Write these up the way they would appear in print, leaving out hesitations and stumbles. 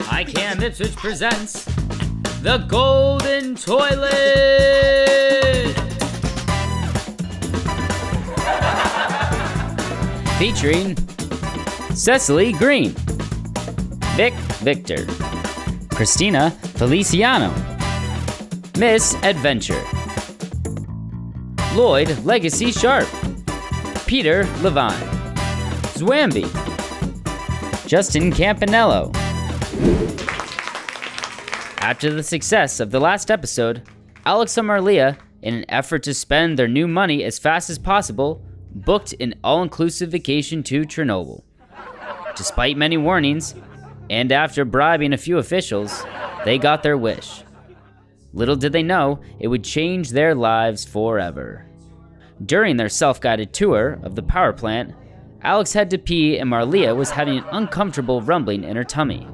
ICAM Ipswich presents The Golden Toilet! Featuring Cecily Green, Vic Victor, Kristina Feliciano, Miss Adventure, Lloyd Sharp, Peter Levine, Zwamby, Justin Campaniello. After the success of the last episode, Alex and Marleah, in an effort to spend their new money as fast as possible, booked an all-inclusive vacation to Chernobyl. Despite many warnings, and after bribing a few officials, they got their wish. Little did they know it would change their lives forever. During their self-guided tour of the power plant, Alex had to pee and Marleah was having an uncomfortable rumbling in her tummy.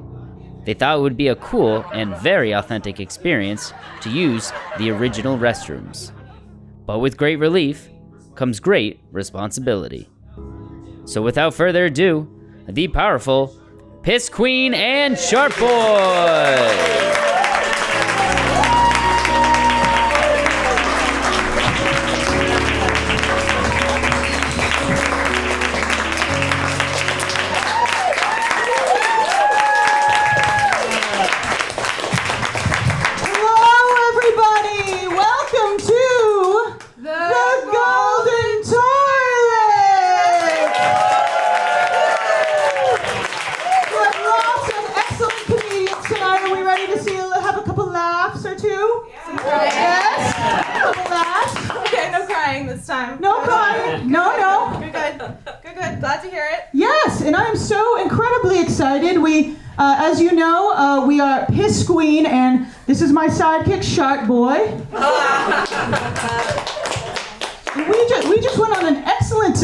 They thought it would be a cool and very authentic experience to use the original restrooms. But with great relief comes great responsibility. So without further ado, the powerful Piss Queen and Shart Boy! Yes, and I'm so incredibly excited. As you know, we are Piss Queen, and this is my sidekick, Shart Boy. we just went on an excellent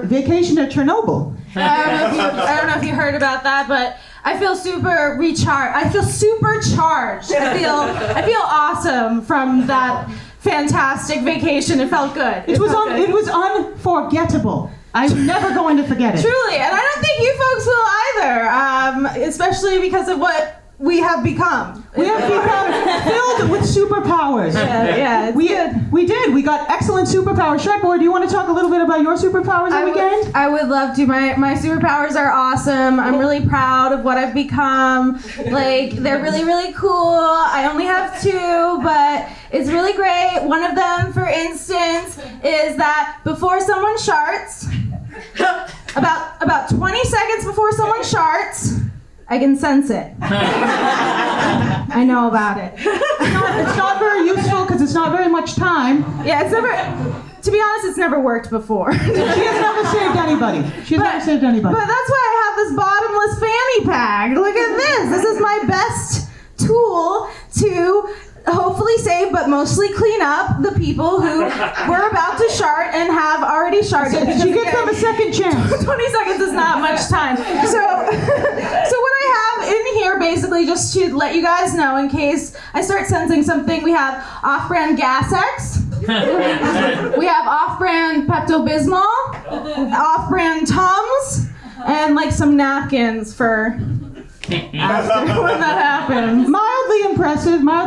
vacation to Chernobyl. I don't know if you heard about that, but I feel super recharged. I feel supercharged. I feel awesome from that fantastic vacation. It felt good. It was unforgettable. I'm never going to forget it. Truly, and I don't think you folks will either, especially because of what we have become. We have become filled with superpowers. Yeah, we did. We got excellent superpowers. Shart Boy, do you want to talk a little bit about your superpowers this weekend? I would love to. My superpowers are awesome. I'm really proud of what I've become. Like, they're really, really cool. I only have two, but it's really great. One of them, for instance, is that before someone sharts, about 20 seconds before someone sharts, I can sense it. I know about it. It's not very useful because it's not very much time. Yeah, to be honest, it's never worked before. She has never saved anybody. But that's why I have this bottomless fanny pack. Look at this. This is my best tool to hopefully save, but mostly clean up the people who were about to shart and have already sharted. She gives them a second chance. 20 seconds is not much time. So what I have in here, basically, just to let you guys know, in case I start sensing something, we have off-brand Gas-X. We have off-brand Pepto-Bismol, off-brand Tums, and like some napkins for after when that happens. Mildly impressive. Why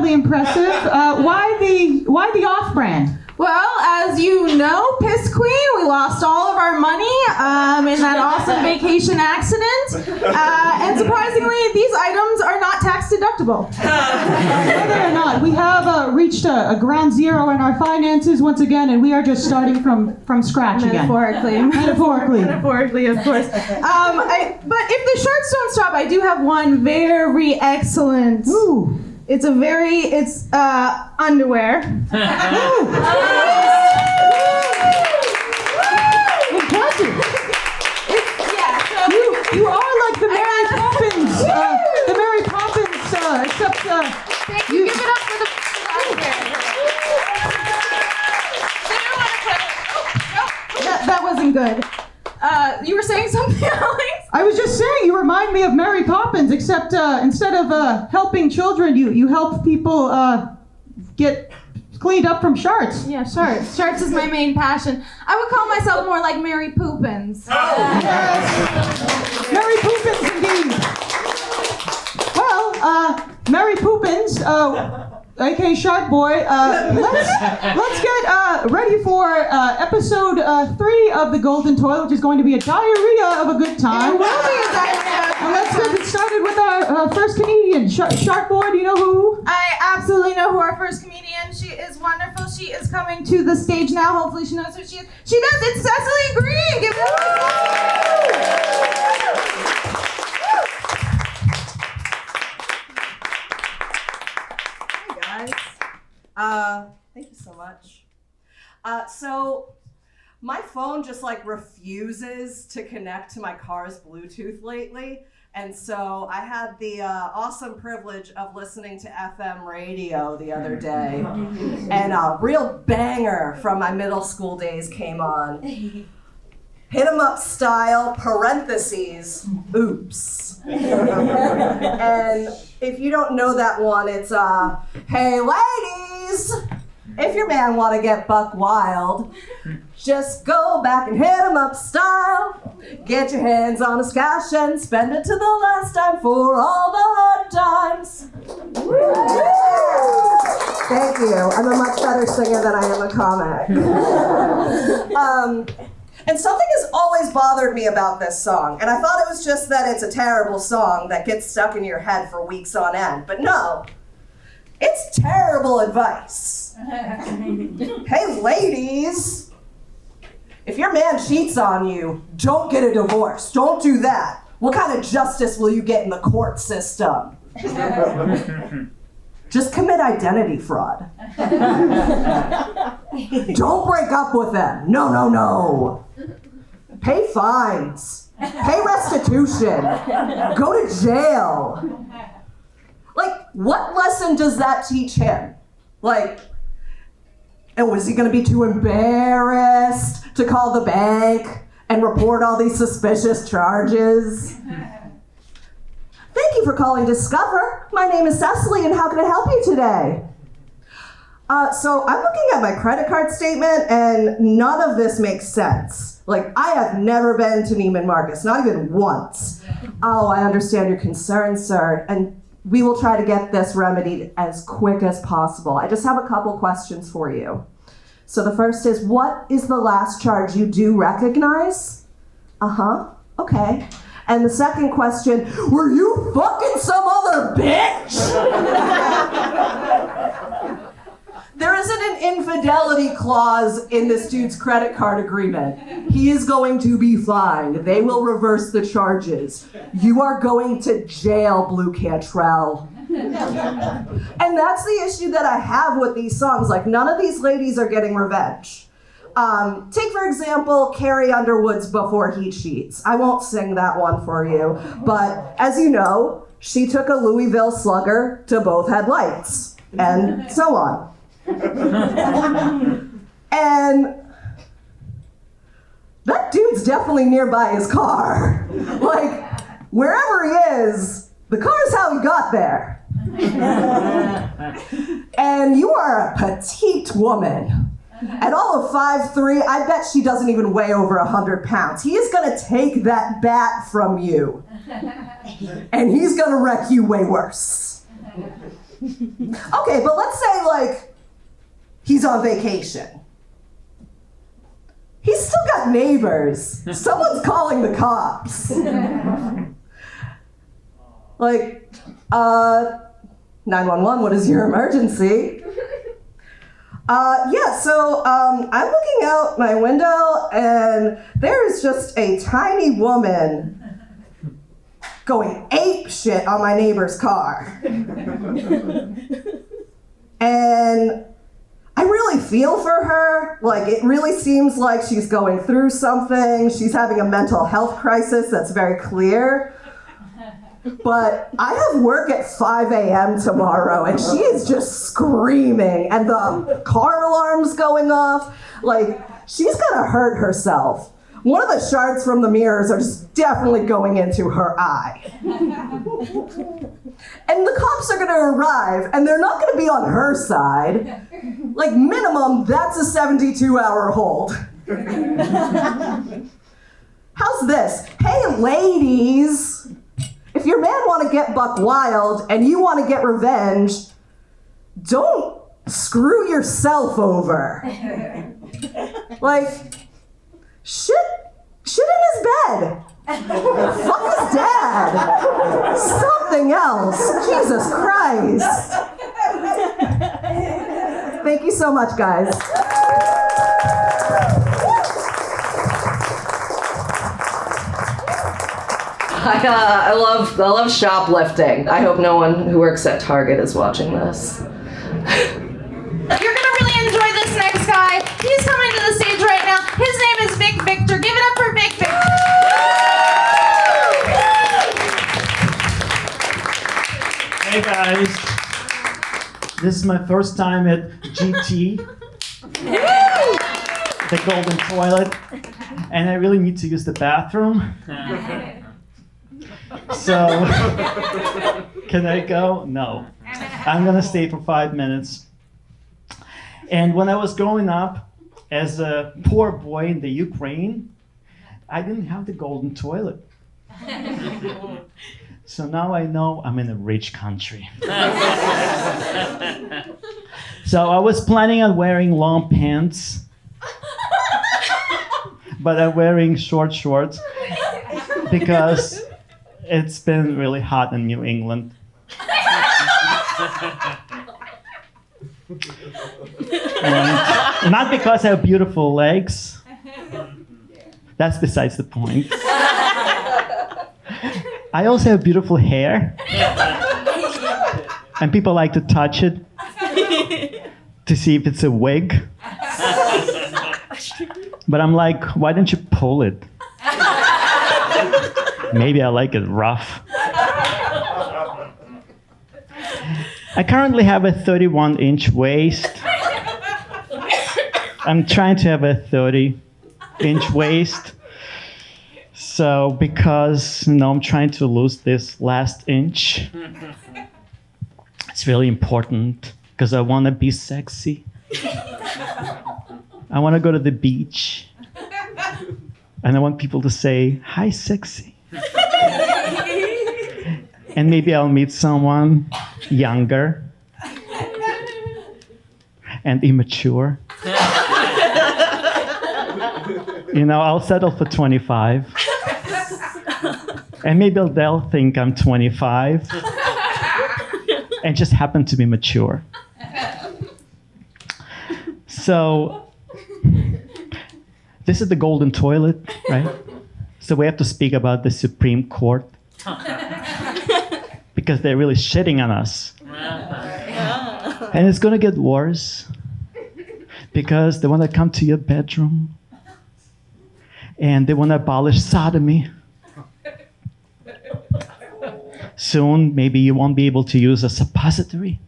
the off-brand? Well, as you know, Piss Queen, we lost all of our money in that awesome vacation accident. And surprisingly, these items are not tax deductible. No, they're not. We have reached a ground zero in our finances once again, and we are just starting from scratch again. Metaphorically, of course. But if the shirts don't stop, I do have one very excellent. Ooh. It's underwear. Impressive. You are like the Mary Poppins. Except thank you. Give it up for the underwear. That wasn't good. You were saying something, Alex? I was just saying, you remind me of Mary Poppins, except instead of helping children, you help people get cleaned up from sharts. Yeah, sharts. Sharts is my main passion. I would call myself more like Mary Poopins. Yes. Mary Poopins, indeed. Well, aka Shart Boy, let's get ready for episode 3 of the Golden Toilet, which is going to be a diarrhea of a good time. It will be a diarrhea. And let's get started with our first comedian. Shart Boy, do you know who? I absolutely know who our first comedian. She is wonderful. She is coming to the stage now. Hopefully she knows who she is. She does. It's Cecily Green. Give it up. Thank you so much. So my phone just like refuses to connect to my car's Bluetooth lately. And so I had the awesome privilege of listening to FM radio the other day. And a real banger from my middle school days came on. Hit 'em up style, parentheses, oops. And if you don't know that one, it's, hey ladies, if your man want to get buck wild, just go back and hit 'em up style. Get your hands on a scash and spend it to the last time for all the hard times. Thank you. I'm a much better singer than I am a comic. And something has always bothered me about this song, and I thought it was just that it's a terrible song that gets stuck in your head for weeks on end, but no, it's terrible advice. Hey ladies, if your man cheats on you, don't get a divorce, don't do that. What kind of justice will you get in the court system? Just commit identity fraud. Don't break up with them. No, no, no. Pay fines. Pay restitution. Go to jail. Like, what lesson does that teach him? Like, and was he gonna be too embarrassed to call the bank and report all these suspicious charges? Thank you for calling Discover. My name is Cecily, and how can I help you today? So I'm looking at my credit card statement, and none of this makes sense. Like, I have never been to Neiman Marcus, not even once. Oh, I understand your concern, sir, and we will try to get this remedied as quick as possible. I just have a couple questions for you. So the first is, what is the last charge you do recognize? Uh-huh, okay. And the second question, were you fucking some other bitch? There isn't an infidelity clause in this dude's credit card agreement. He is going to be fined. They will reverse the charges. You are going to jail, Blue Cantrell. And that's the issue that I have with these songs. Like, none of these ladies are getting revenge. Take, for example, Carrie Underwood's Before He Cheats. I won't sing that one for you, but as you know, she took a Louisville Slugger to both headlights, and so on. And that dude's definitely nearby his car. Like, wherever he is, the car's how he got there. And you are a petite woman. At all of 5'3", I bet she doesn't even weigh over 100 pounds. He is gonna take that bat from you, and he's gonna wreck you way worse. Okay, but let's say, like, he's on vacation. He's still got neighbors. Someone's calling the cops. Like, 911, what is your emergency? I'm looking out my window, and there is just a tiny woman going ape shit on my neighbor's car. And I really feel for her. Like, it really seems like she's going through something. She's having a mental health crisis that's very clear. But I have work at 5 a.m. tomorrow, and she is just screaming, and the car alarm's going off. Like, she's gonna hurt herself. One of the shards from the mirrors are just definitely going into her eye. And the cops are gonna arrive, and they're not gonna be on her side. Like, minimum, that's a 72-hour hold. How's this? Hey, ladies. If your man want to get buck wild and you want to get revenge, don't screw yourself over. Like, shit in his bed. Fuck his dad. Something else. Jesus Christ. Thank you so much, guys. I love shoplifting. I hope no one who works at Target is watching this. You're gonna really enjoy this next guy. He's coming to the stage right now. His name is Vic Victor. Give it up for Vic Victor. Hey guys, this is my first time at GT, the Golden Toilet, and I really need to use the bathroom. So, can I go? No. I'm gonna stay for 5 minutes. And when I was growing up as a poor boy in the Ukraine, I didn't have the golden toilet. So now I know I'm in a rich country. So I was planning on wearing long pants, but I'm wearing short shorts because it's been really hot in New England. And not because I have beautiful legs. That's besides the point. I also have beautiful hair. And people like to touch it to see if it's a wig. But I'm like, why don't you pull it? Maybe I like it rough. I currently have a 31-inch waist. I'm trying to have a 30-inch waist. So because, I'm trying to lose this last inch, it's really important because I want to be sexy. I want to go to the beach. And I want people to say, "Hi, sexy." And maybe I'll meet someone younger and immature. I'll settle for 25. And maybe they'll think I'm 25 and just happen to be mature. So this is the golden toilet, right? So we have to speak about the Supreme Court because they're really shitting on us. And it's going to get worse because they want to come to your bedroom and they want to abolish sodomy. Soon, maybe you won't be able to use a suppository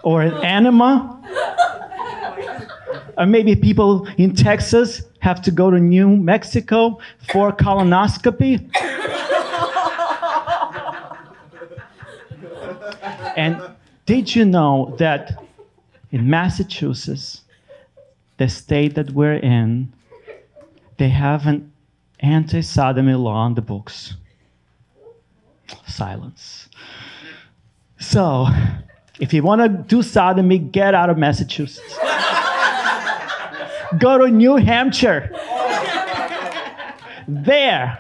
or an enema. Or maybe people in Texas have to go to New Mexico for colonoscopy. And did you know that in Massachusetts, the state that we're in, they have an anti-sodomy law on the books? Silence. So, if you want to do sodomy, get out of Massachusetts. Go to New Hampshire. There,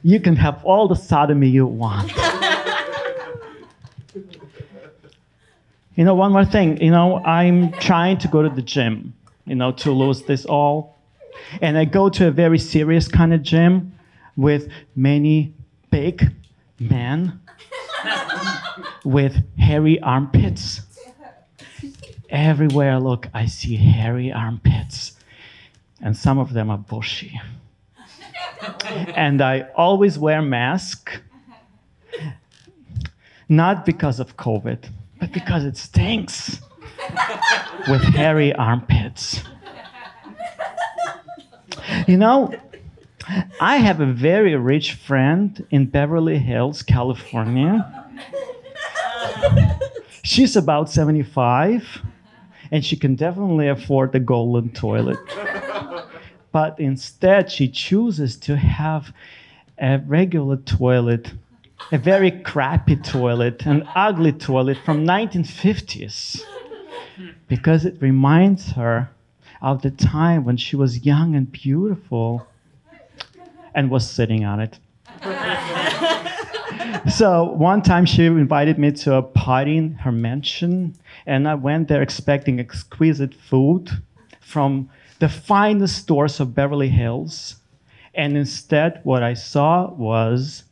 you can have all the sodomy you want. One more thing. I'm trying to go to the gym, to lose this all. And I go to a very serious kind of gym with many big men with hairy armpits. Everywhere I look, I see hairy armpits. And some of them are bushy. And I always wear a mask. Not because of COVID, but because it stinks with hairy armpits. I have a very rich friend in Beverly Hills, California. She's about 75, and she can definitely afford the golden toilet. But instead, she chooses to have a regular toilet a very crappy toilet, an ugly toilet from 1950s, because it reminds her of the time when she was young and beautiful and was sitting on it. So one time she invited me to a party in her mansion, and I went there expecting exquisite food from the finest stores of Beverly Hills. And instead, what I saw was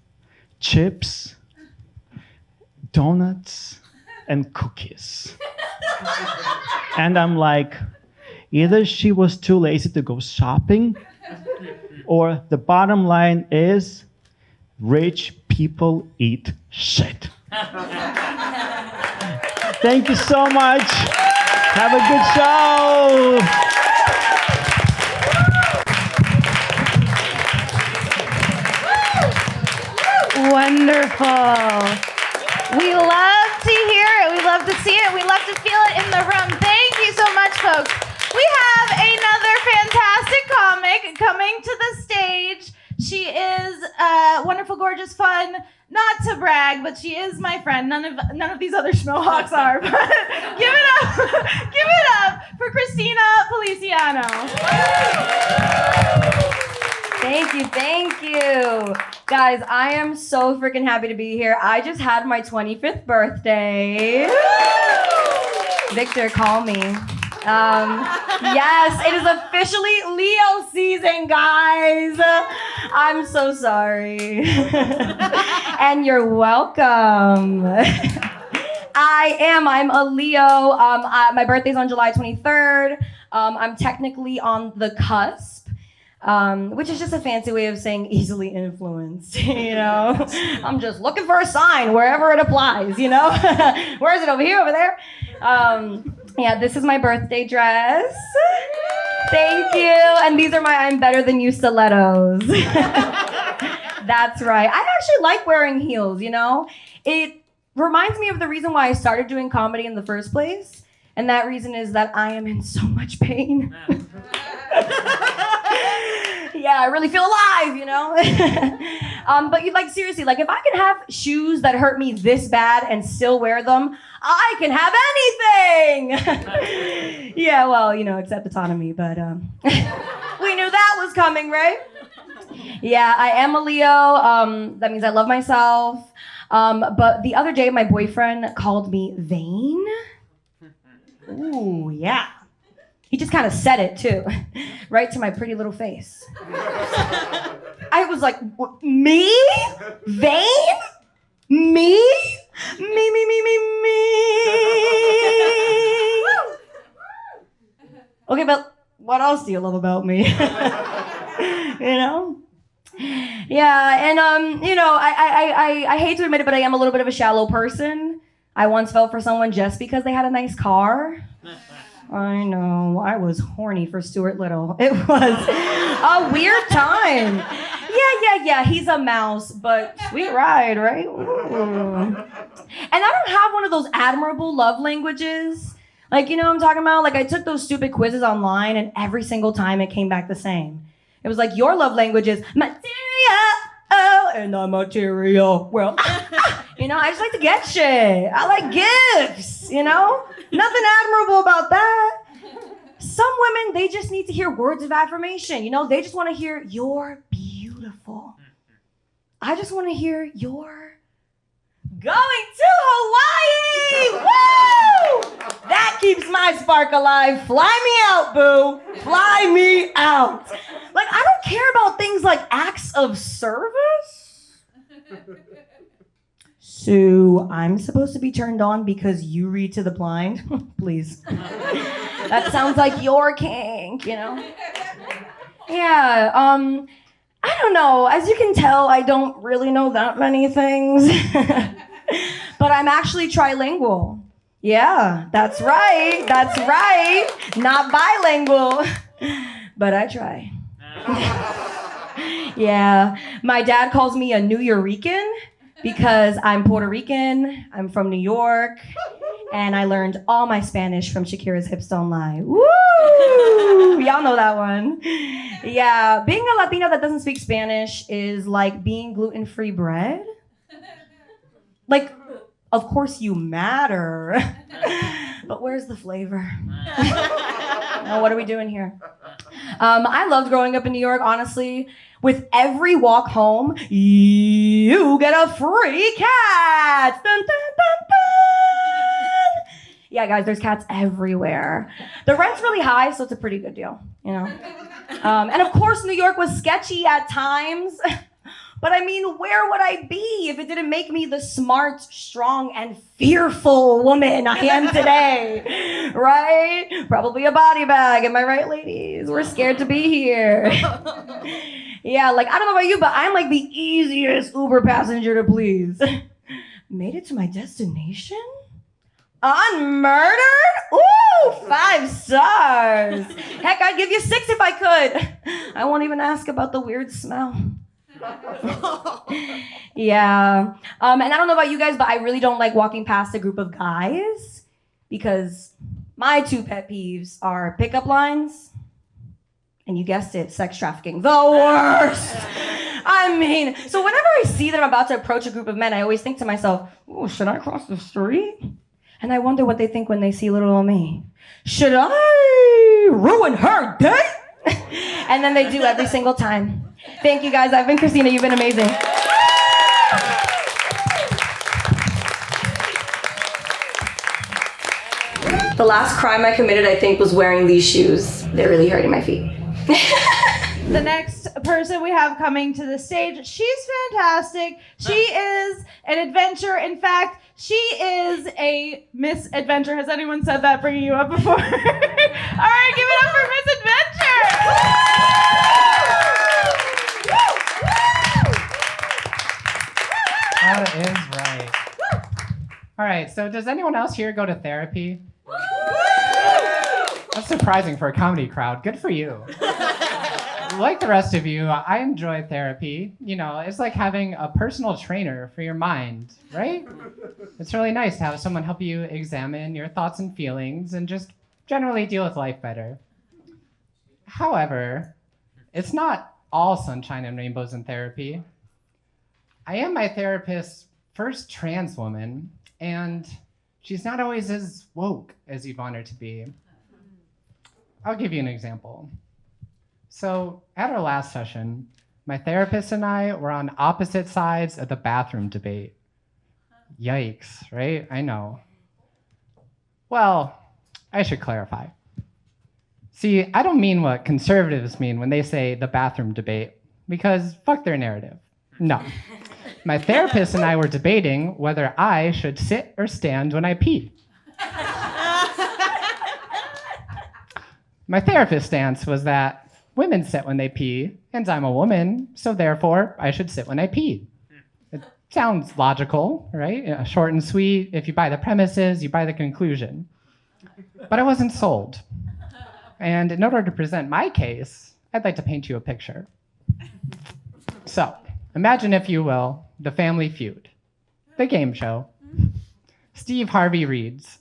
chips, donuts, and cookies. And I'm like, either she was too lazy to go shopping, or the bottom line is rich people eat shit. Thank you so much. Have a good show. Wonderful. We love to hear it. We love to see it. We love to feel it in the room. Thank you so much, folks. We have another fantastic comic coming to the stage. She is wonderful, gorgeous, fun. Not to brag, but she is my friend. None of these other schmohawks are. But give it up for Kristina Feliciano. Thank you. Guys, I am so freaking happy to be here. I just had my 25th birthday. Victor, call me. Yes, it is officially Leo season, guys. I'm so sorry. And you're welcome. I'm a Leo. My birthday's on July 23rd. I'm technically on the cusp. Which is just a fancy way of saying easily influenced, you know? I'm just looking for a sign wherever it applies, you know? Where is it, over here, over there? Yeah, this is my birthday dress. Thank you. And these are my I'm Better Than You stilettos. That's right. I actually like wearing heels, you know? It reminds me of the reason why I started doing comedy in the first place. And that reason is that I am in so much pain. Yeah, I really feel alive, you know? But seriously, if I can have shoes that hurt me this bad and still wear them, I can have anything! Yeah, well, except autonomy, but we knew that was coming, right? Yeah, I am a Leo. That means I love myself. But the other day, my boyfriend called me vain. Ooh, yeah. He just kind of said it, too. Right to my pretty little face. I was like, me? Vain? Me? Me. Okay, but what else do you love about me? You know? Yeah, and, I hate to admit it, but I am a little bit of a shallow person. I once fell for someone just because they had a nice car. I know, I was horny for Stuart Little. It was a weird time. Yeah, he's a mouse, but sweet ride, right? Ooh. And I don't have one of those admirable love languages. What I'm talking about? I took those stupid quizzes online, and every single time it came back the same. It was like, your love language is material, and the material world. I just like to get shit. I like gifts, Nothing admirable about that. Some women, they just need to hear words of affirmation. They just want to hear, you're beautiful. I just want to hear, you're going to Hawaii. Woo! That keeps my spark alive. Fly me out, boo. Fly me out. I don't care about things like acts of service. So I'm supposed to be turned on because you read to the blind? Please. That sounds like your kink, Yeah, I don't know. As you can tell, I don't really know that many things. But I'm actually trilingual. Yeah, that's right. Not bilingual. But I try. Yeah, my dad calls me a New Yorican. Because I'm Puerto Rican, I'm from New York, and I learned all my Spanish from Shakira's Hips Don't Lie. Woo! Y'all know that one. Yeah, being a Latina that doesn't speak Spanish is like being gluten-free bread. Like, of course you matter. But where's the flavor? Now, what are we doing here? I loved growing up in New York, honestly. With every walk home, you get a free cat. Dun, dun, dun, dun. Yeah, guys, there's cats everywhere. The rent's really high, so it's a pretty good deal, you know? And of course, New York was sketchy at times. But I mean, where would I be if it didn't make me the smart, strong, and fearful woman I am today? Right? Probably a body bag. Am I right, ladies? We're scared to be here. Yeah, like, I don't know about you, but I'm like the easiest Uber passenger to please. Made it to my destination? Unmurdered? Ooh, 5 stars. Heck, I'd give you 6 if I could. I won't even ask about the weird smell. Yeah. And I don't know about you guys, but I really don't like walking past a group of guys because my 2 pet peeves are pickup lines and, you guessed it, sex trafficking. The worst. I mean, so whenever I see that I'm about to approach a group of men, I always think to myself, oh, should I cross the street? And I wonder what they think when they see little old me. Should I ruin her day? And then they do every single time. Thank you, guys. I've been Kristina. You've been amazing. The last crime I committed, I think, was wearing these shoes. They're really hurting my feet. The next person we have coming to the stage, she's fantastic. She is an adventure. In fact, she is a Miss Adventure. Has anyone said that bringing you up before? All right, give it up for Miss Adventure. That is right. All right, so does anyone else here go to therapy? That's surprising for a comedy crowd. Good for you. Like the rest of you, I enjoy therapy. You know, it's like having a personal trainer for your mind, right? It's really nice to have someone help you examine your thoughts and feelings and just generally deal with life better. However, it's not all sunshine and rainbows in therapy. I am my therapist's first trans woman, and she's not always as woke as you'd want her to be. I'll give you an example. So at our last session, my therapist and I were on opposite sides of the bathroom debate. Yikes, right? I know. Well, I should clarify. See, I don't mean what conservatives mean when they say the bathroom debate, because fuck their narrative. No. My therapist and I were debating whether I should sit or stand when I pee. My therapist's stance was that women sit when they pee, and I'm a woman, so therefore I should sit when I pee. It sounds logical, right? Short and sweet. If you buy the premises, you buy the conclusion. But I wasn't sold. And in order to present my case, I'd like to paint you a picture. So, imagine, if you will, the Family Feud, the game show. Steve Harvey reads,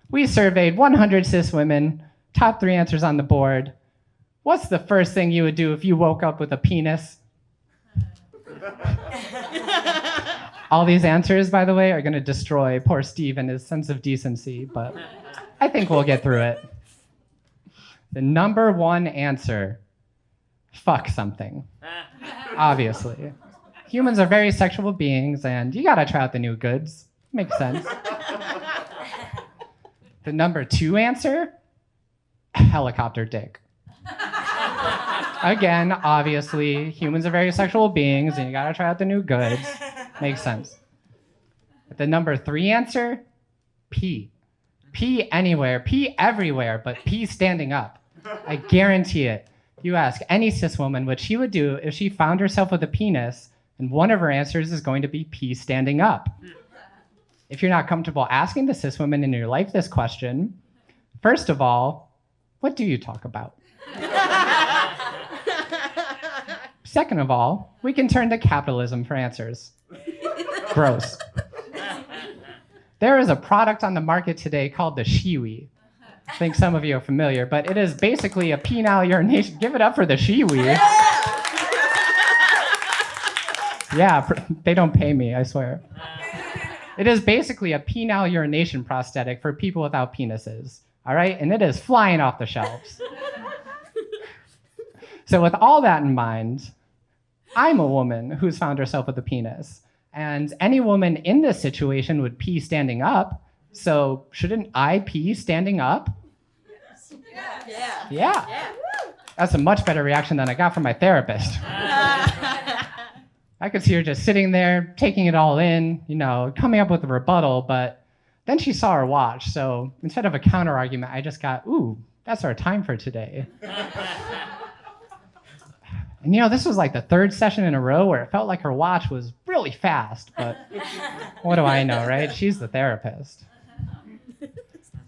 "We surveyed 100 cis women, top 3 answers on the board. What's the first thing you would do if you woke up with a penis?" All these answers, by the way, are going to destroy poor Steve and his sense of decency, but I think we'll get through it. The number 1 answer, fuck something. Obviously. Humans are very sexual beings, and you gotta try out the new goods. Makes sense. The number 2 answer, helicopter dick. Again, obviously, humans are very sexual beings, and you gotta try out the new goods. Makes sense. The number 3 answer, pee. Pee anywhere, pee everywhere, but pee standing up. I guarantee it. You ask any cis woman what she would do if she found herself with a penis, and one of her answers is going to be pee standing up. If you're not comfortable asking the cis women in your life this question, first of all, what do you talk about? Second of all, we can turn to capitalism for answers. Gross. There is a product on the market today called the Shiwi. I think some of you are familiar, but it is basically a penile urination. Give it up for the Shiwi. Yeah, they don't pay me, I swear. It is basically a penile urination prosthetic for people without penises, all right? And it is flying off the shelves. So with all that in mind, I'm a woman who's found herself with a penis. And any woman in this situation would pee standing up. So shouldn't I pee standing up? Yeah. That's a much better reaction than I got from my therapist. I could see her just sitting there, taking it all in, coming up with a rebuttal, but then she saw her watch. So instead of a counter argument, I just got, ooh, that's our time for today. And this was like the third session in a row where it felt like her watch was really fast, but what do I know, right? She's the therapist.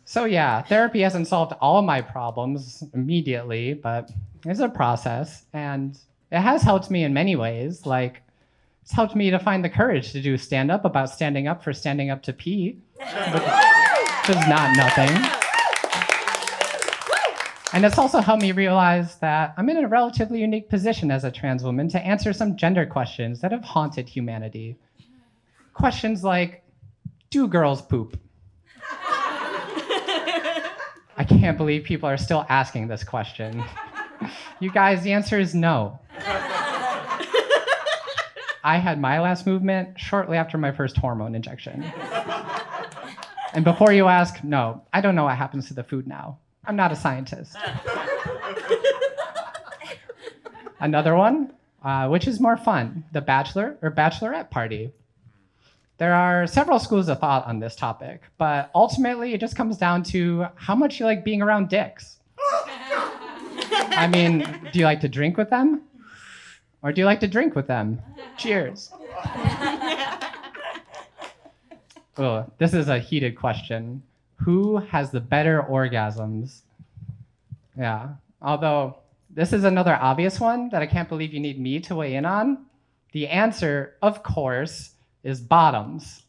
So yeah, therapy hasn't solved all of my problems immediately, but it's a process, and it has helped me in many ways. Like, it's helped me to find the courage to do stand-up about standing up for standing up to pee, which is not nothing. And it's also helped me realize that I'm in a relatively unique position as a trans woman to answer some gender questions that have haunted humanity. Questions like, do girls poop? I can't believe people are still asking this question. You guys, the answer is no. I had my last movement shortly after my first hormone injection. And before you ask, no, I don't know what happens to the food now. I'm not a scientist. Another one, which is more fun, the bachelor or bachelorette party. There are several schools of thought on this topic, but ultimately it just comes down to how much you like being around dicks. I mean, do you like to drink with them? Or do you like to drink with them? Cheers. Oh, this is a heated question. Who has the better orgasms? Yeah, although this is another obvious one that I can't believe you need me to weigh in on. The answer, of course, is bottoms.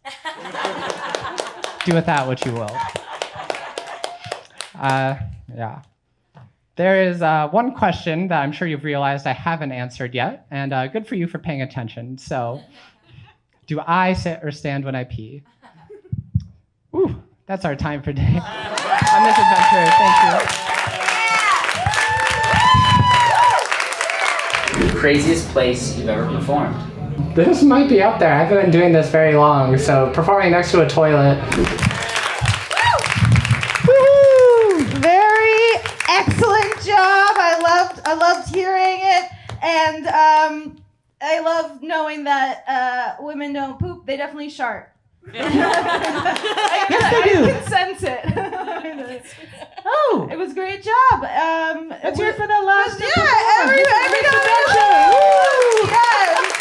Do with that what you will. Yeah. There is one question that I'm sure you've realized I haven't answered yet, and good for you for paying attention. So, do I sit or stand when I pee? Ooh, that's our time for today. On this adventure, thank The craziest place you've ever performed? you. This might be up there. I haven't been doing this very long, so performing next to a toilet. Woo! Very excellent job. I loved hearing it, and I love knowing that women don't poop. They definitely shart. Yes, they do. I can sense it. Oh, It was a great job. let's hear it for the last. Yeah, every Yes.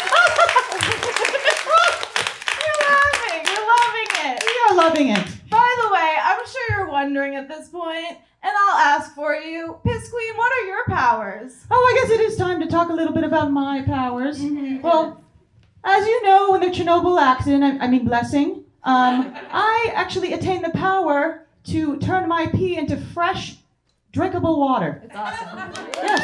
You're loving it. We are loving it. By the way, I'm sure you're wondering at this point, and I'll ask for you, Piss Queen, what are your powers? Oh, I guess it is time to talk a little bit about my powers. Well, as you know, in the Chernobyl accident, I mean blessing, I actually attained the power to turn my pee into fresh, drinkable water. It's awesome. Yes.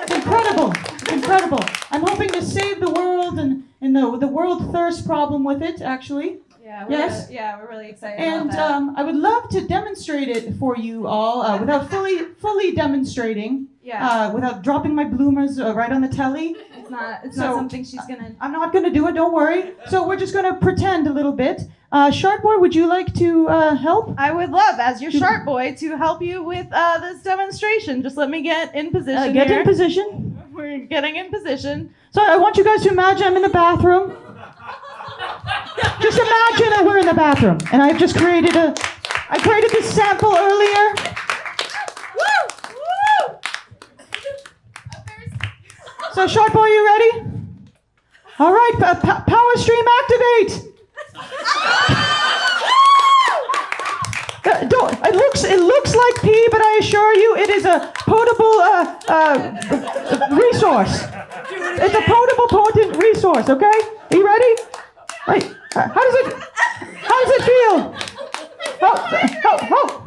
It's incredible. It's incredible. I'm hoping to save the world and the world thirst problem with it, actually. Yeah, Yes. we're really excited And about that. I would love to demonstrate it for you all without fully demonstrating, without dropping my bloomers right on the telly. It's not So, something she's gonna. I'm not going to do it, don't worry. So we're just going to pretend a little bit. Shart Boy, would you like to help? I would love, as your Shart Boy, to help you with this demonstration. Just let me get in position Get here. in position. We're getting in position. So I want you guys to imagine I'm in the bathroom. Just imagine that we're in the bathroom, and I've just created this sample earlier. Woo! So Shart Boy, you ready? All right, power stream activate. It looks like pee, but I assure you, it is a potable resource. It's a potable, potent resource. Okay, are you ready? Right. How does it feel? Oh.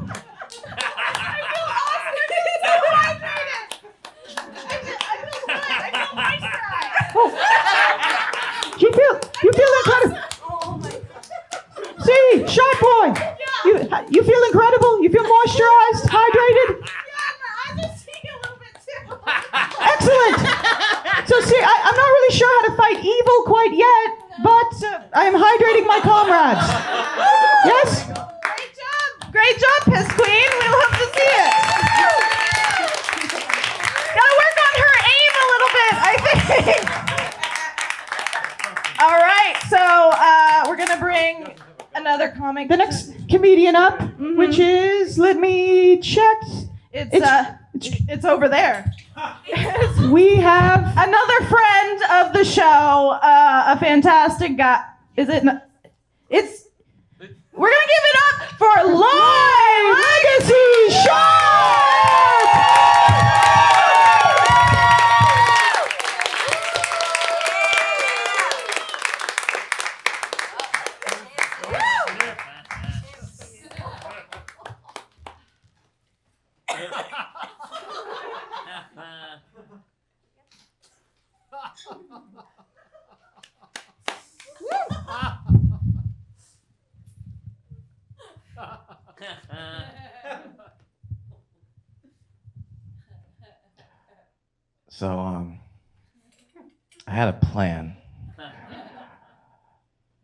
You feel kind of. Sharp boy, you feel incredible? You feel moisturized, hydrated? I'm just seeing a little bit too. Excellent. So see, I'm not really sure how to fight evil quite yet, but I am hydrating my comrades. Yes? Great job, Piss Queen. We love to see it. Gotta work on her aim a little bit, I think. All right, so we're gonna bring another comic. The next comedian up, which is, let me check. It's over there. We have Another friend of the show, a fantastic guy. Is it? We're gonna give it up for Lloyd Legacy Sharp! So, I had a plan.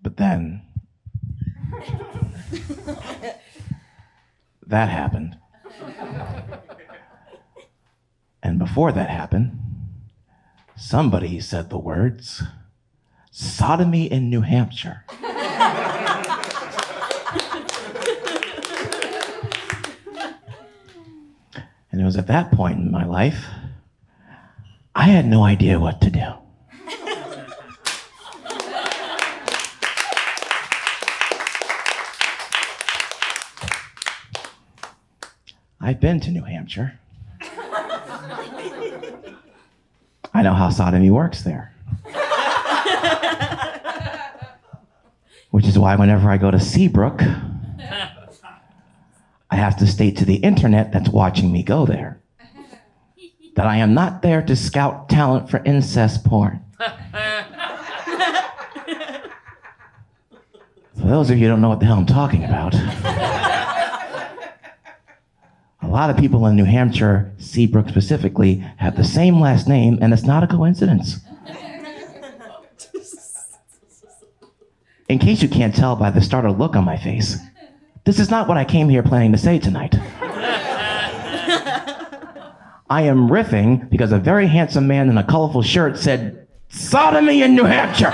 But then, that happened. And before that happened, somebody said the words, sodomy in New Hampshire. And it was at that point in my life, I had no idea what to do. I've been to New Hampshire. I know how sodomy works there. Which is why whenever I go to Seabrook, I have to state to the internet that's watching me go there that I am not there to scout talent for incest porn. For those of you who don't know what the hell I'm talking about, a lot of people in New Hampshire, Seabrook specifically, have the same last name, and it's not a coincidence. In case you can't tell by the startled look on my face, this is not what I came here planning to say tonight. I am riffing because a very handsome man in a colorful shirt said, sodomy in New Hampshire.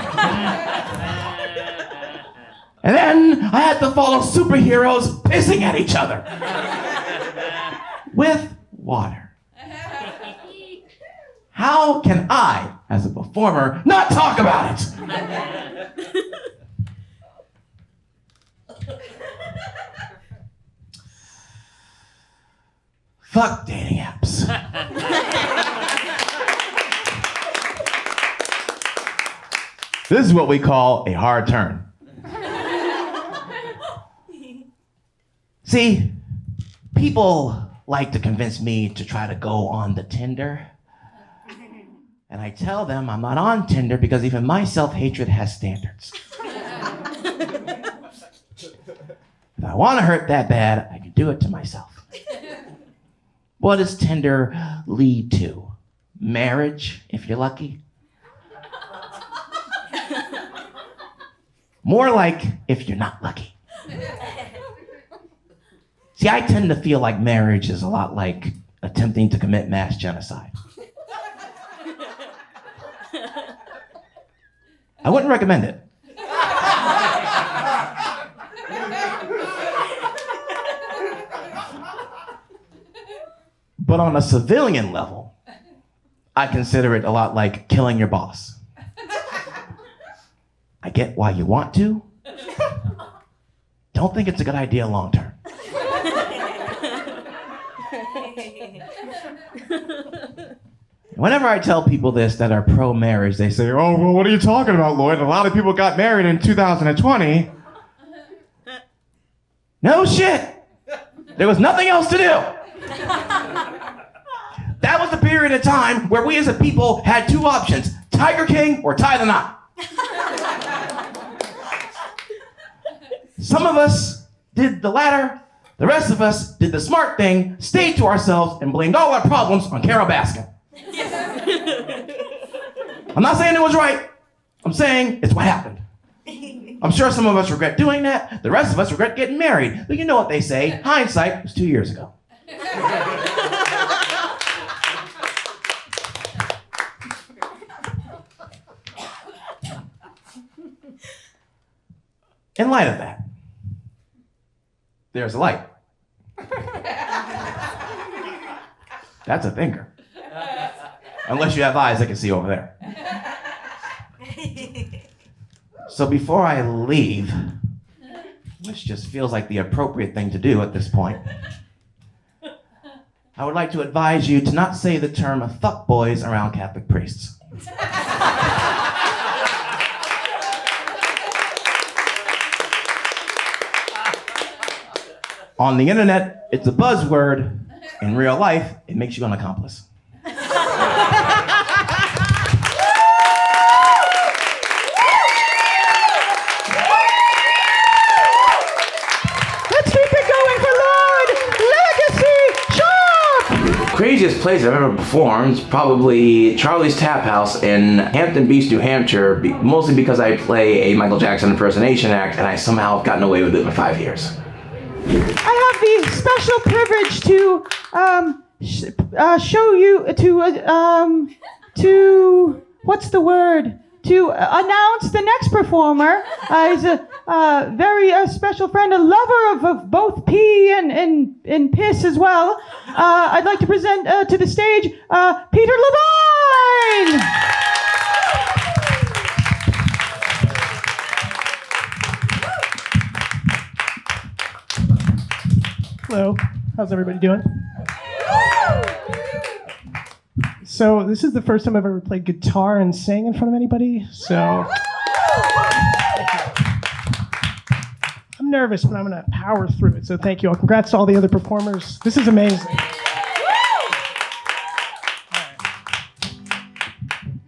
And then I had to follow superheroes pissing at each other. With water. How can I, as a performer, not talk about it? Fuck dating apps. This is what we call a hard turn. See, people like to convince me to try to go on the Tinder. And I tell them I'm not on Tinder because even my self-hatred has standards. If I want to hurt that bad, I can do it to myself. What does Tinder lead to? Marriage, if you're lucky? More like if you're not lucky. See, I tend to feel like marriage is a lot like attempting to commit mass genocide. I wouldn't recommend it. But on a civilian level, I consider it a lot like killing your boss. I get why you want to. Don't think it's a good idea long term. Whenever I tell people this that are pro-marriage, they say, oh, well, what are you talking about, Lloyd? A lot of people got married in 2020. No shit. There was nothing else to do. That was the period of time where we as a people had two options, Tiger King or tie the knot. Some of us did the latter. The rest of us did the smart thing, stayed to ourselves, and blamed all our problems on Carol Baskin. I'm not saying it was right. I'm saying it's what happened. I'm sure some of us regret doing that. The rest of us regret getting married. But you know what they say, hindsight was 2 years ago. In light of that, there's a light. That's a thinker. Unless you have eyes that can see over there. So before I leave, which just feels like the appropriate thing to do at this point, I would like to advise you to not say the term fuckboys around Catholic priests. On the internet, it's a buzzword. In real life, it makes you an accomplice. Craziest place I've ever performed is probably Charlie's Tap House in Hampton Beach, New Hampshire, mostly because I play a Michael Jackson impersonation act and I somehow have gotten away with it for 5 years. I have the special privilege to show you to what's the word? To announce the next performer. He's a very special friend, a lover of both pee and piss as well. I'd like to present to the stage Peter Levine! Hello, how's everybody doing? So this is the first time I've ever played guitar and sang in front of anybody, so I'm nervous, but I'm gonna power through it, so thank you all. Congrats to all the other performers. This is amazing. All right.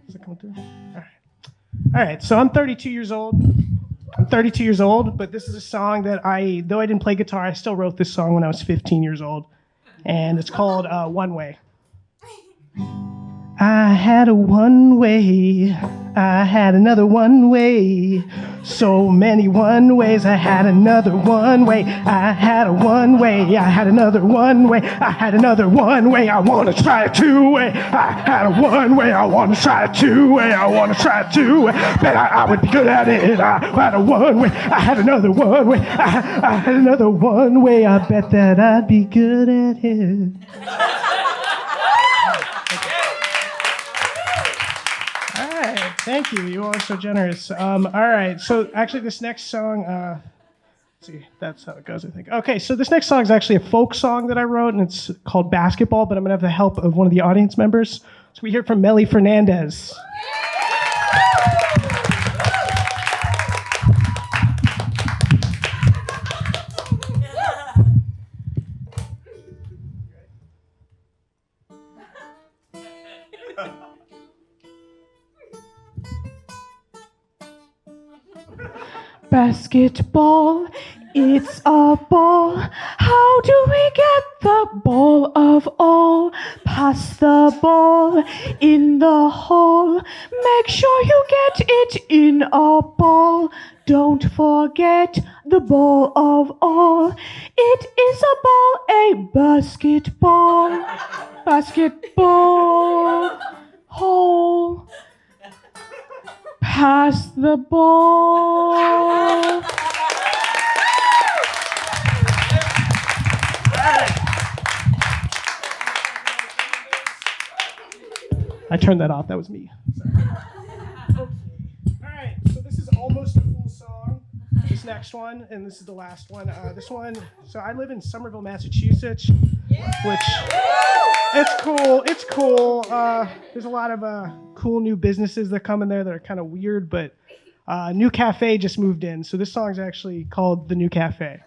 Is it coming through? All right, so I'm 32 years old. But this is a song that though I didn't play guitar, I still wrote this song when I was 15 years old. And it's called One Way. I had a one way, I had another one way, so many one ways, I had another one way, I had a one way, I had another one way, I had another one way, I wanna try a two way, I had a one way, I wanna try a two way, I wanna try a two way, bet I would be good at it, I had a one way, I had another one way, I had another one way, I bet that I'd be good at it. Thank you. You all are so generous. All right. So actually, this next song, let's see, that's how it goes, I think. Okay. So this next song is actually a folk song that I wrote, and it's called Basketball. But I'm gonna have the help of one of the audience members. So we hear from Melly Fernandez. Basketball, it's a ball. How do we get the ball of all? Pass the ball in the hole. Make sure you get it in a ball. Don't forget the ball of all. It is a ball, a basketball. Basketball, hole. Pass the ball. I turned that off. That was me. Sorry. All right. So this is almost a full song. This next one, and this is the last one. This one. So I live in Somerville, Massachusetts, which it's cool. It's cool. There's a lot of cool new businesses that come in there that are kind of weird, but new cafe just moved in. So this song is actually called The New Cafe.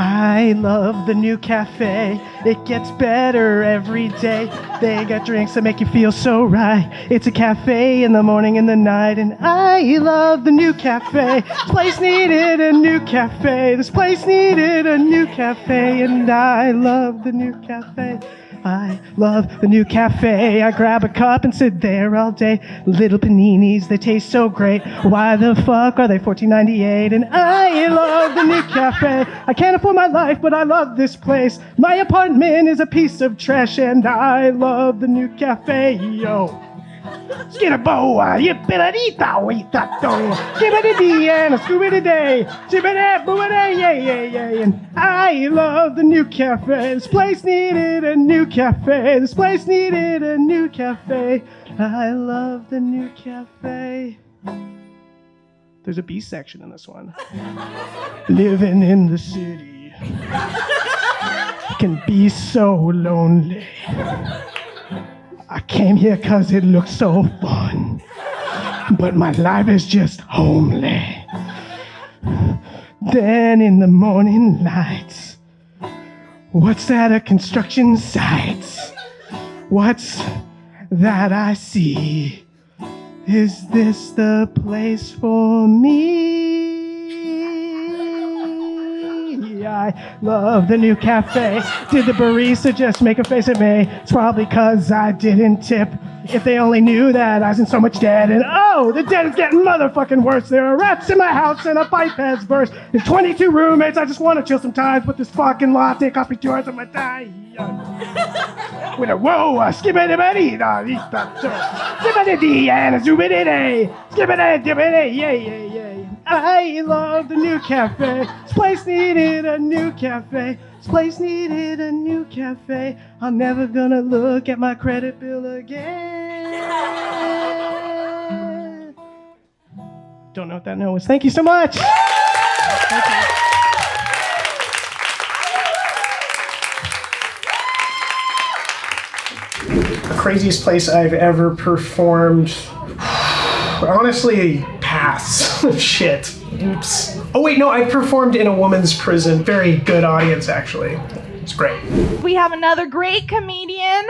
I love the new cafe. It gets better every day. They got drinks that make you feel so right. It's a cafe in the morning and the night, and I love the new cafe. This place needed a new cafe. This place needed a new cafe, and I love the new cafe. I love the new cafe. I grab a cup and sit there all day. Little paninis, they taste so great. Why the fuck are they $14.98? And I love the new cafe. I can't afford my life, but I love this place. My apartment is a piece of trash, and I love the new cafe. Yo. Skidda-boa, yippida-dee-da, wee-da-do. Skibba-dee-dee and a scooby-dee-day. Shibbida-boo-a-day, yay. And I love the new cafe. This place needed a new cafe. This place needed a new cafe. I love the new cafe. There's a B section in this one. Living in the city can be so lonely. I came here 'cause it looks so fun, but my life is just homely. Then in the morning lights, what's that, a construction site? What's that I see? Is this the place for me? I love the new cafe. Did the barista just make a face at me? It's probably 'cause I didn't tip. If they only knew that I was in so much debt. And oh, the debt is getting motherfucking worse. There are rats in my house and a pipe has burst. There's 22 roommates. I just want to chill sometimes, but this fucking latte cost me 2 hours of my time. With a whoa, a skibbity-bitty-da, skibbity-dee and a zoobity-day. Skibbity-dibbity, yay. I love the new cafe. This place needed a new cafe. This place needed a new cafe. I'm never gonna look at my credit bill again. Don't know what that note was. Thank you so much. Thank you. The craziest place I've ever performed. Honestly, pass. Shit. Oops. Oh wait, no, I performed in a woman's prison. Very good audience, actually. It's great. We have another great comedian,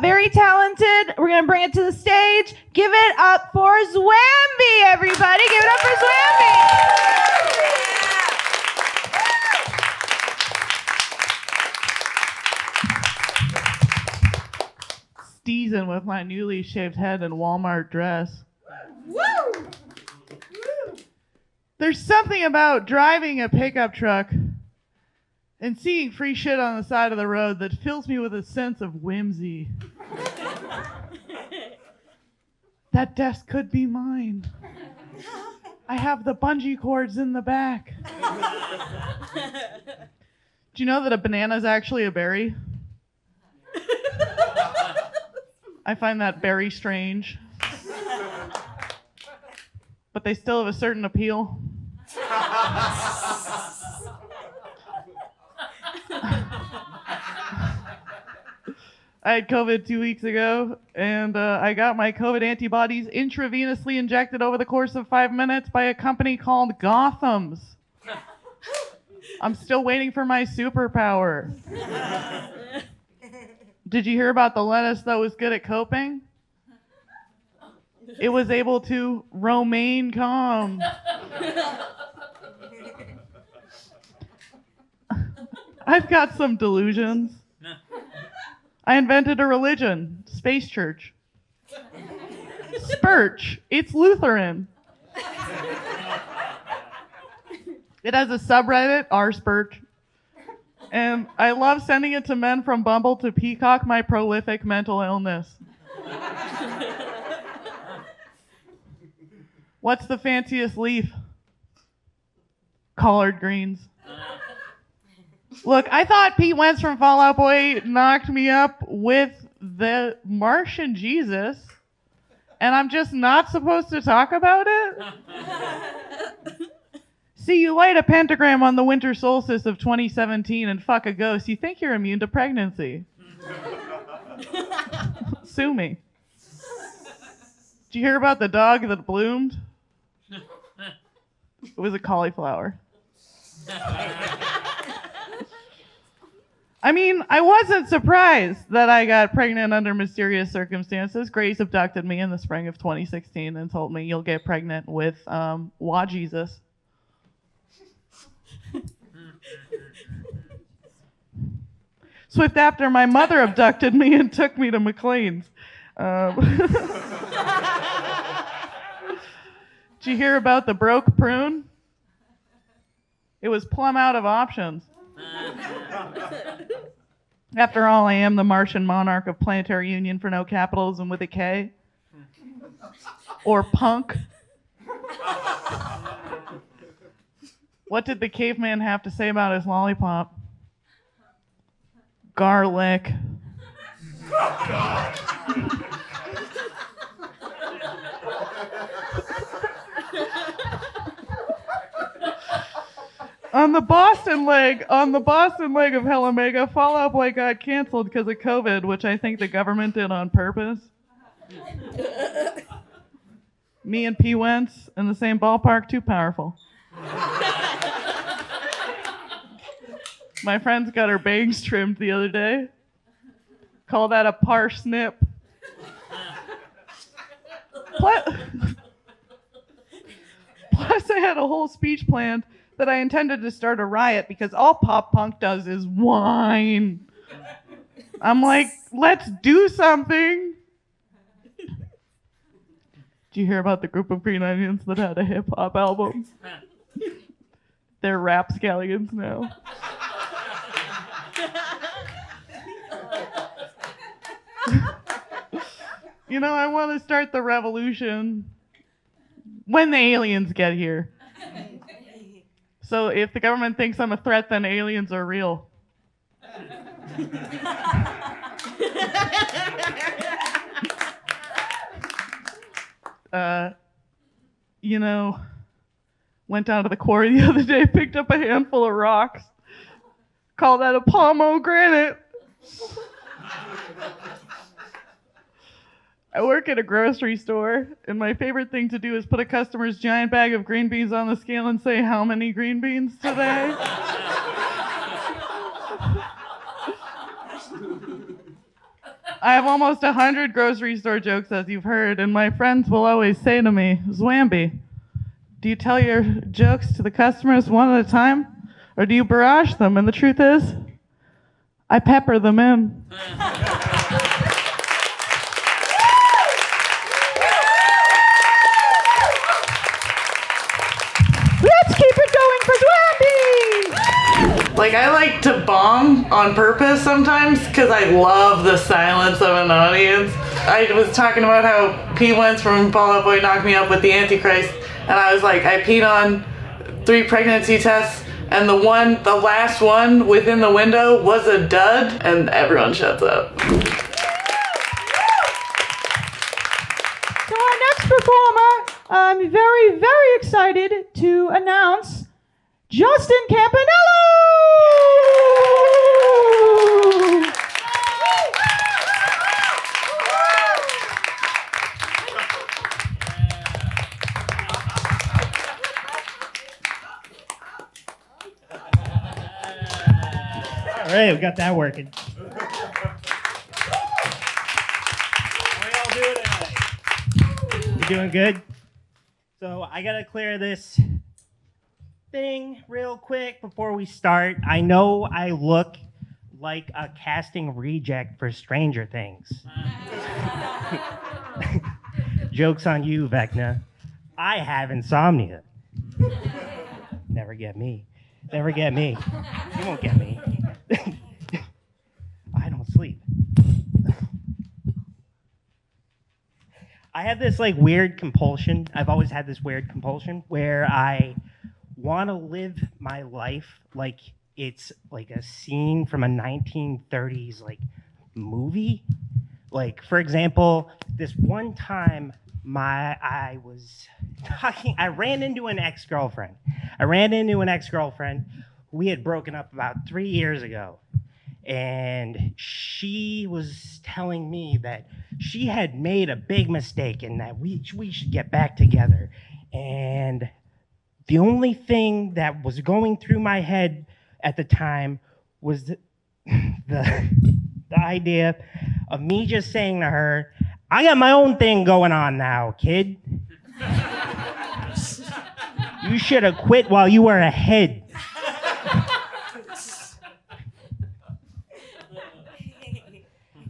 very talented. We're gonna bring it to the stage. Give it up for Zwamby, everybody. Give it up for Zwamby. Steezing with my newly shaved head and Walmart dress. Woo! There's something about driving a pickup truck and seeing free shit on the side of the road that fills me with a sense of whimsy. That desk could be mine. I have the bungee cords in the back. Do you know that a banana is actually a berry? I find that very strange. But they still have a certain appeal. I had COVID 2 weeks ago, and I got my COVID antibodies intravenously injected over the course of 5 minutes by a company called Gotham's. I'm still waiting for my superpower. Did you hear about the lettuce that was good at coping? It was able to romaine calm. I've got some delusions. I invented a religion, Space Church. Spurch, it's Lutheran. It has a subreddit, r/Spurch. And I love sending it to men from Bumble to peacock my prolific mental illness. What's the fanciest leaf? Collard greens. Look, I thought Pete Wentz from Fall Out Boy knocked me up with the Martian Jesus, and I'm just not supposed to talk about it? See, you light a pentagram on the winter solstice of 2017 and fuck a ghost. You think you're immune to pregnancy. Sue me. Did you hear about the dog that bloomed? It was a cauliflower. I mean, I wasn't surprised that I got pregnant under mysterious circumstances. Grace abducted me in the spring of 2016 and told me you'll get pregnant with Jesus. Swift after, my mother abducted me and took me to McLean's. Did you hear about the broke prune? It was plumb out of options. After all, I am the Martian monarch of planetary union for no capitalism with a K. Or punk. What did the caveman have to say about his lollipop? Garlic. On the Boston leg of Hella Mega, Fall Out Boy got canceled because of COVID, which I think the government did on purpose. Me and P. Wentz in the same ballpark, too powerful. My friends got her bangs trimmed the other day. Call that a parsnip. Plus, I had a whole speech planned that I intended to start a riot because all pop punk does is whine. I'm like, let's do something. Did you hear about the group of Green Onions that had a hip hop album? They're rapscallions now. You know, I want to start the revolution when the aliens get here. So if the government thinks I'm a threat, then aliens are real. You know, went down to the quarry the other day, picked up a handful of rocks. Call that a pomegranate. I work at a grocery store, and my favorite thing to do is put a customer's giant bag of green beans on the scale and say, how many green beans today? I have almost 100 grocery store jokes, as you've heard, and my friends will always say to me, Zwamby, do you tell your jokes to the customers one at a time, or do you barrage them? And the truth is, I pepper them in. Let's keep it going for Zwamby! Like, I like to bomb on purpose sometimes because I love the silence of an audience. I was talking about how P. Wentz from Fall Out Boy knocked me up with the Antichrist, and I was like, I peed on 3 pregnancy tests, and the last one within the window was a dud, and everyone shuts up. So our next performer, I'm very, very excited to announce Justin Campaniello! All right, we got that working. How we all doing tonight? You doing good? So I gotta clear this thing real quick before we start. I know I look like a casting reject for Stranger Things. Joke's on you, Vecna. I have insomnia. Never get me. Never get me. You won't get me. I don't sleep. I have this like weird compulsion. I've always had this weird compulsion where I want to live my life like it's like a scene from a 1930s like movie. Like, for example, this one time I ran into an ex-girlfriend. We had broken up about 3 years ago. And she was telling me that she had made a big mistake and that we should get back together. And the only thing that was going through my head at the time was that the idea of me just saying to her, I got my own thing going on now, kid. You should have quit while you were ahead.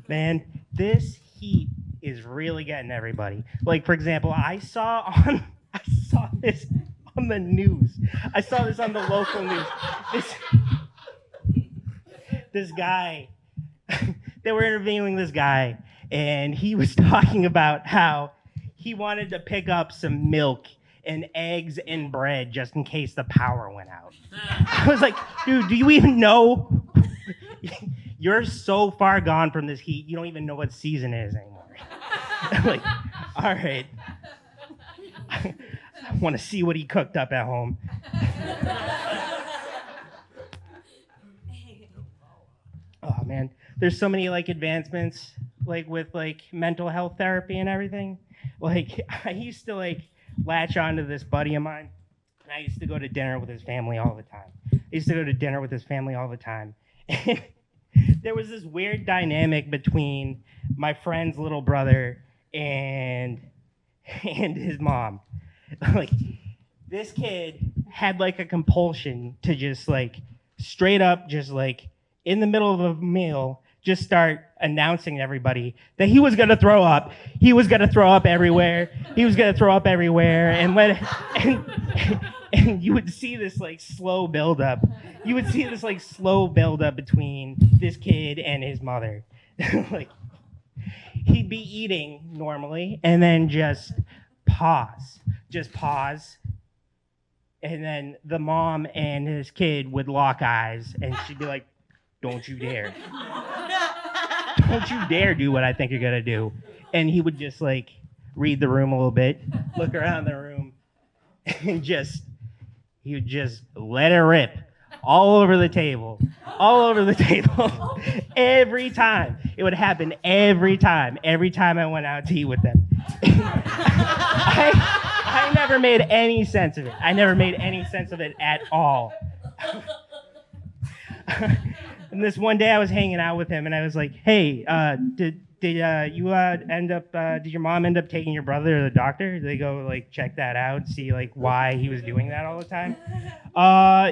Man, this heat is really getting everybody. Like, for example, I saw this on the news. I saw this on the local news. This guy, they were interviewing this guy, and he was talking about how he wanted to pick up some milk and eggs and bread just in case the power went out. I was like, dude, do you even know? You're so far gone from this heat, you don't even know what season it is anymore. I'm like, all right. I want to see what he cooked up at home. Oh man, there's so many like advancements like with like mental health therapy and everything. Like I used to like latch onto this buddy of mine, and I used to go to dinner with his family all the time. And there was this weird dynamic between my friend's little brother and his mom. Like this kid had like a compulsion to just like straight up just like in the middle of a meal just start announcing to everybody that he was going to throw up. He was going to throw up everywhere. And you would see this like slow buildup. Between this kid and his mother. Like he'd be eating normally and then just pause. And then the mom and his kid would lock eyes and she'd be like, don't you dare. Don't you dare do what I think you're gonna do. And he would just like read the room a little bit, look around the room, and he would just let it rip all over the table. Every time. It would happen every time I went out to eat with them. I never made any sense of it. At all. And this one day I was hanging out with him and I was like, hey, did your mom end up taking your brother to the doctor? Did they go like check that out, see like why he was doing that all the time?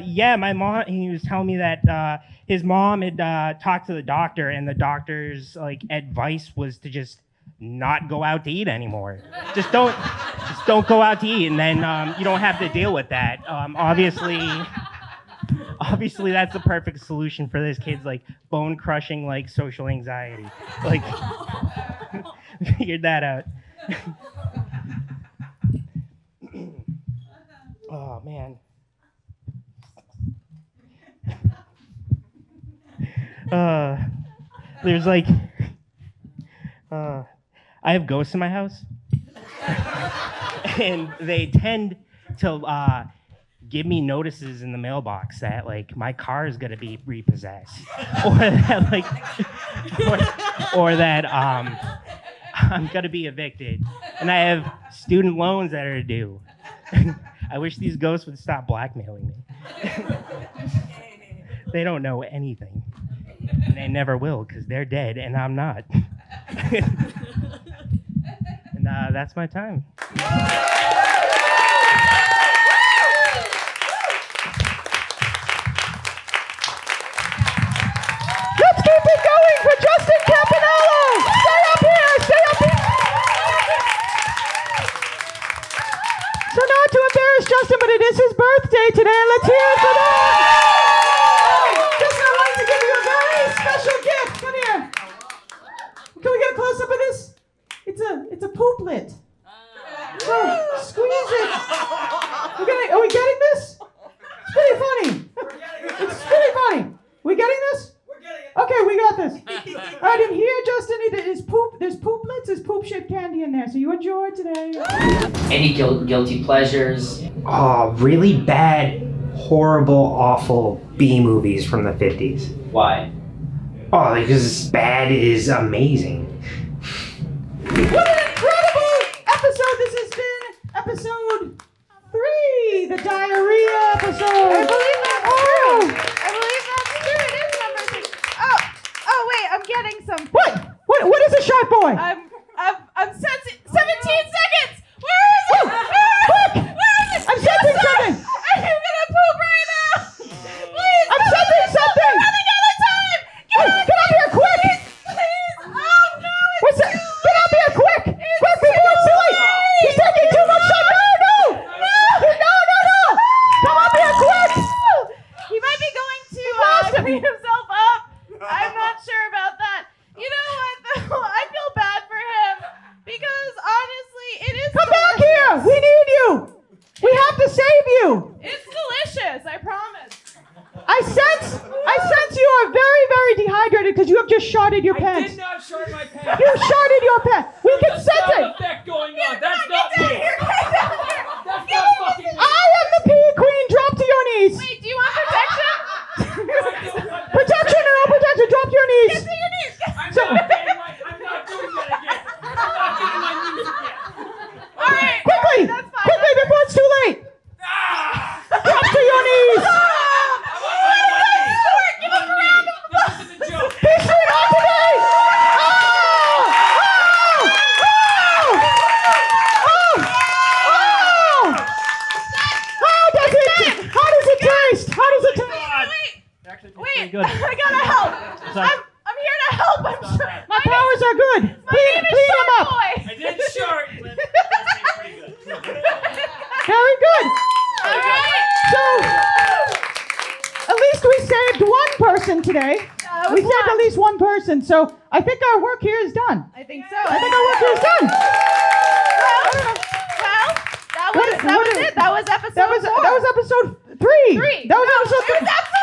Yeah, my mom, he was telling me that his mom had talked to the doctor and the doctor's like advice was to just not go out to eat anymore. Just don't go out to eat and then you don't have to deal with that. Obviously, that's the perfect solution for this kid's like bone-crushing like social anxiety. Like, figured that out. Oh man. There's like, I have ghosts in my house, and they tend to give me notices in the mailbox that like my car is gonna be repossessed, or that I'm gonna be evicted, and I have student loans that are due. I wish these ghosts would stop blackmailing me. They don't know anything, and they never will because they're dead and I'm not. And that's my time. Let's keep it going for Justin Campaniello! Stay up here! So not to embarrass Justin, but it is his birthday today. Let's hear it for that! Justin, I wanted to give you a very special gift. Come here. Can we get a close-up of this? It's a pooplet. So, squeeze it. Are we getting this? It's pretty funny. It's pretty funny. We getting this? Okay, we got this. All right, in here, Justin, there's pooplets, there's poop-shaped candy in there, so you enjoy today. Any guilty pleasures? Oh, really bad, horrible, awful B movies from the 50s. Why? Oh, because bad is amazing. What an incredible episode this has been. Episode 3, the diarrhea episode. I believe that's true. It is number 3. Oh, boy? I'm sensing 17 seconds. Where is it? Quick! Where is it? I'm sensing something. I'm gonna poop right now. Please. I'm sensing something. We're running out of time. Get up here, quick! Please. Oh no. What's that? Get up here, quick! Quick before it's too late! He's taking too much time! No! Come up here, quick! He might be going to clean himself up. I'm not sure about that. You know what, though? I feel bad for him because honestly, it is. Come back here! We need you! We have to save you! It's delicious, I promise. I sense you are very, very dehydrated because you have just sharted your pants. I did not shart my pants. You sharted your pants. We can sense There's a it. sound effect going on. That's not me. That's not fucking me. I am the pee queen. Drop to your knees. Wait, do you want protection? Protection or no protection? Drop to your knees. Get to your knees. I'm not doing that again. I'm not getting my knees again. All right. Quickly, That's fine. quickly before it's too late. Drop to your knees. He's straight on today. How does it taste? Wait, good. I gotta help. I'm here to help. I'm sure. My powers are good. Clean them up. I did shart, but that's pretty good. Very good. All right. So, at least we saved one person today. We saved at least one person. So, I think our work here is done. I think so. I think our work here is done. Well, that was it. That was episode 4. That was episode 3. Three. That was episode 3. It was episode